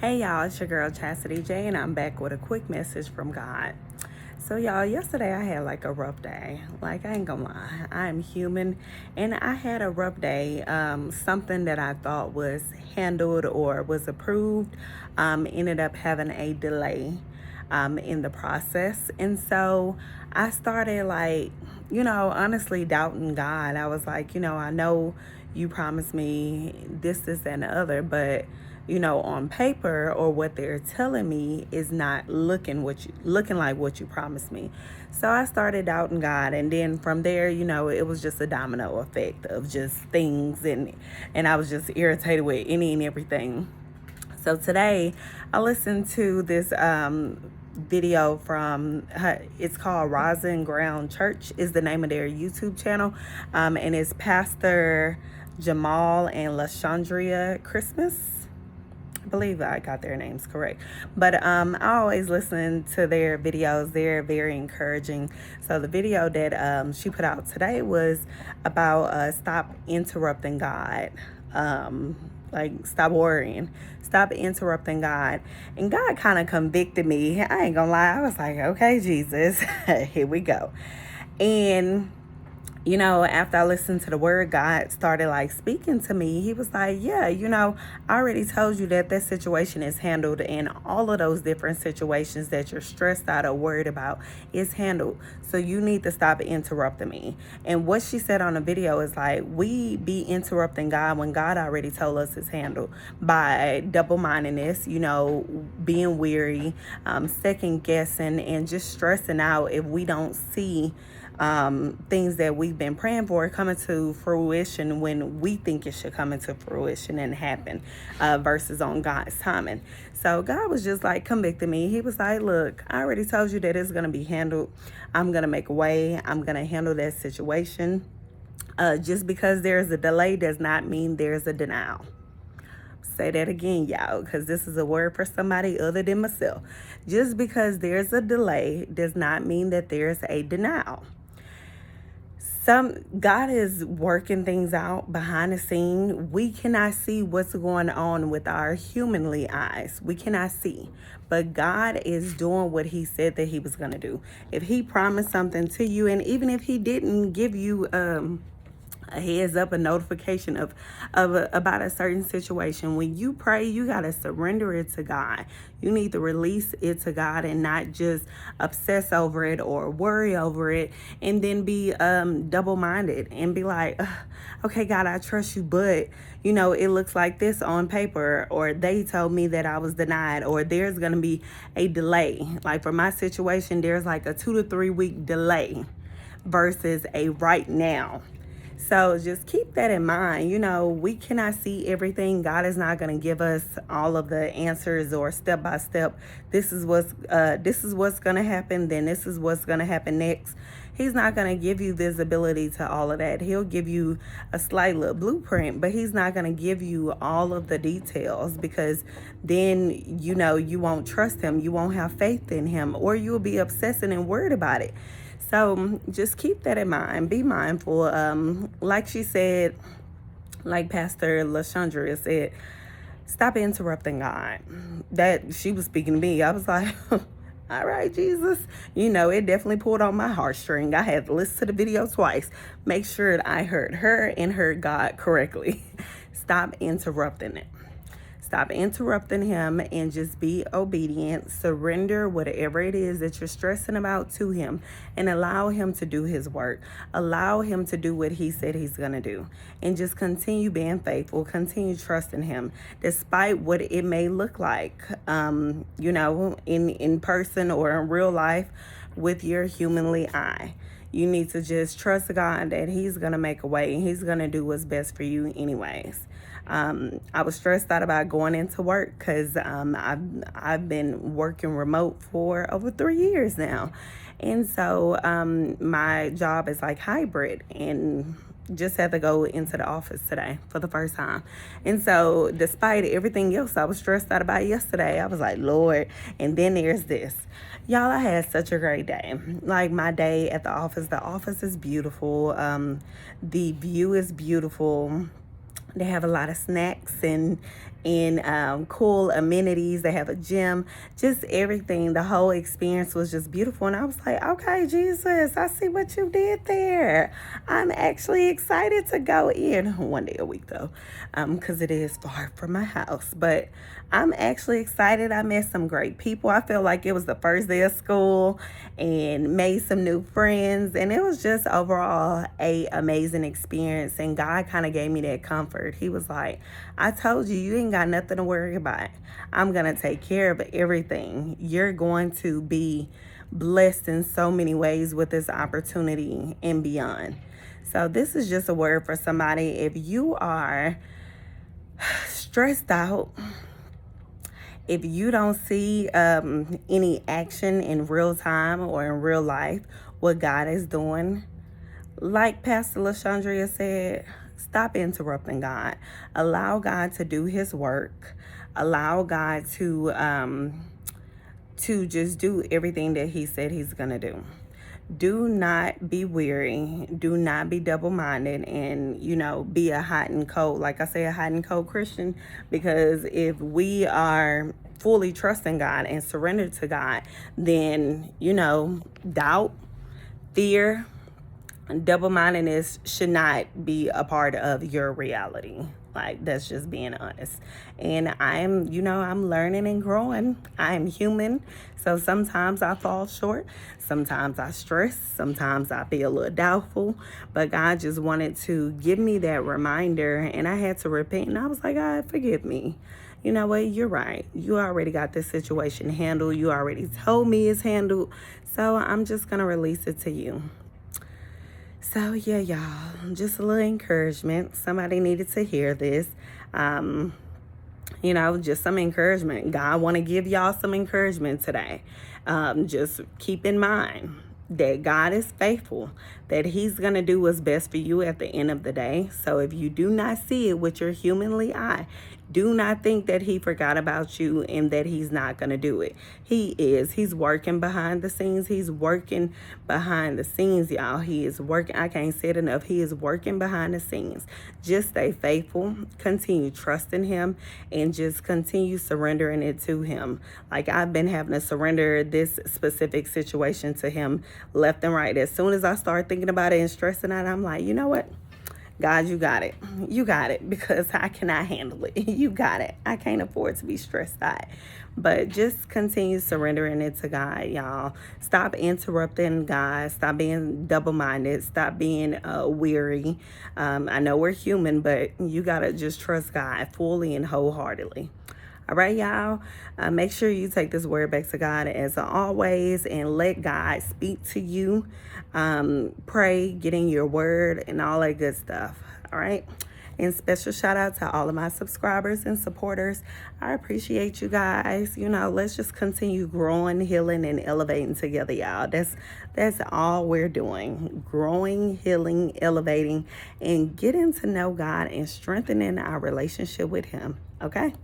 Hey y'all, it's your girl Chastity J, and I'm back with a quick message from God. So y'all, yesterday I had like a rough day. Like, I ain't gonna lie, I am human, and I had a rough day. Something that I thought was handled or was approved ended up having a delay in the process, and so I started like, honestly doubting God. I was like, I know you promised me this, and the other, but on paper or what they're telling me is not looking like what you promised me. So I started doubting God, and then from there, it was just a domino effect of just things, and I was just irritated with any and everything. So today, I listened to this video from it's called Rising Ground Church is the name of their YouTube channel, and it's Pastor Jamal and LaShondria Christmas. I believe I got their names correct. But I always listen to their videos. They're very encouraging. So the video that she put out today was about stop interrupting God. Like, stop worrying. Stop interrupting God. And God kind of convicted me. I ain't gonna lie. I was like, okay, Jesus, here we go. And after I listened to the word, God started like speaking to me. He was like, yeah, I already told you that situation is handled, and all of those different situations that you're stressed out or worried about is handled. So you need to stop interrupting me. And what she said on the video is like, we be interrupting God when God already told us it's handled by double-mindedness, being weary, second guessing, and just stressing out if we don't see things that we've been praying for coming to fruition when we think it should come into fruition and happen, versus on God's timing. So God was just like convicting me. He was like, look, I already told you that it's going to be handled. I'm going to make a way. I'm going to handle that situation. Just because there's a delay does not mean there's a denial. Say that again, y'all, because this is a word for somebody other than myself. Just because there's a delay does not mean that there's a denial. God is working things out behind the scene. We cannot see what's going on with our humanly eyes. We cannot see. But God is doing what he said that he was going to do. If he promised something to you, and even if he didn't give you a heads up, a notification of about a certain situation, when you pray, you got to surrender it to God. You need to release it to God and not just obsess over it or worry over it, and then be double-minded and be like, okay, God, I trust you, but it looks like this on paper, or they told me that I was denied, or there's going to be a delay. Like for my situation, there's like a 2 to 3 week delay versus a right now. So just keep that in mind. We cannot see everything. God is not going to give us all of the answers or step by step. This is what's going to happen. Then this is what's going to happen next. He's not going to give you visibility to all of that. He'll give you a slight little blueprint, but he's not going to give you all of the details, because then, you won't trust him. You won't have faith in him, or you'll be obsessing and worried about it. So just keep that in mind. Be mindful. Like she said, like Pastor LaShondria said, stop interrupting God. That she was speaking to me. I was like, all right, Jesus. It definitely pulled on my heartstring. I had to listen to the video twice. Make sure that I heard her and heard God correctly. Stop interrupting it. Stop interrupting him and just be obedient. Surrender whatever it is that you're stressing about to him, and allow him to do his work. Allow him to do what he said he's going to do. And just continue being faithful. Continue trusting him despite what it may look like, in person or in real life with your humanly eye. You need to just trust God that he's going to make a way, and he's going to do what's best for you anyways. I was stressed out about going into work because I've been working remote for over 3 years now. And so my job is like hybrid, and just had to go into the office today for the first time. And so despite everything else I was stressed out about yesterday, I was like, Lord, and then there's this. Y'all, I had such a great day. Like, my day at the office is beautiful. The view is beautiful. They have a lot of snacks and and cool amenities. They have a gym, just everything. The whole experience was just beautiful. And I was like, okay, Jesus, I see what you did there. I'm actually excited to go in one day a week though, because it is far from my house. But I'm actually excited. I met some great people. I feel like it was the first day of school and made some new friends. And it was just overall a amazing experience. And God kind of gave me that comfort. He was like, I told you, you ain't got nothing to worry about. I'm going to take care of everything. You're going to be blessed in so many ways with this opportunity and beyond. So this is just a word for somebody. If you are stressed out, if you don't see any action in real time or in real life, what God is doing, like Pastor LaShondria said, stop interrupting God. Allow God to do his work. Allow God to just do everything that he said he's going to do. Do not be weary. Do not be double-minded and, be a hot and cold, like I say, a hot and cold Christian. Because if we are fully trusting God and surrendered to God, then, doubt, fear, double-mindedness should not be a part of your reality. Like, that's just being honest. And I'm learning and growing. I'm human. So sometimes I fall short. Sometimes I stress. Sometimes I feel a little doubtful. But God just wanted to give me that reminder. And I had to repent. And I was like, God, forgive me. You know what? You're right. You already got this situation handled. You already told me it's handled. So I'm just going to release it to you. So yeah, y'all, just a little encouragement. Somebody needed to hear this. Just some encouragement. God want to give y'all some encouragement today. Just keep in mind that God is faithful, that he's going to do what's best for you at the end of the day. So if you do not see it with your humanly eye, do not think that he forgot about you and that he's not going to do it. He is. He's working behind the scenes. He's working behind the scenes, y'all. He is working. I can't say it enough. He is working behind the scenes. Just stay faithful. Continue trusting him and just continue surrendering it to him. Like I've been having to surrender this specific situation to him left and right. As soon as I start thinking about it and stressing out, I'm like, you know what? God, you got it. You got it, because I cannot handle it. You got it. I can't afford to be stressed out. But just continue surrendering it to God, y'all. Stop interrupting God. Stop being double-minded. Stop being weary. I know we're human, but you got to just trust God fully and wholeheartedly. All right, y'all. Make sure you take this word back to God as always and let God speak to you. Pray, get in your word and all that good stuff. All right. And special shout out to all of my subscribers and supporters. I appreciate you guys. Let's just continue growing, healing, and elevating together, y'all. That's all we're doing. Growing, healing, elevating, and getting to know God and strengthening our relationship with him. Okay?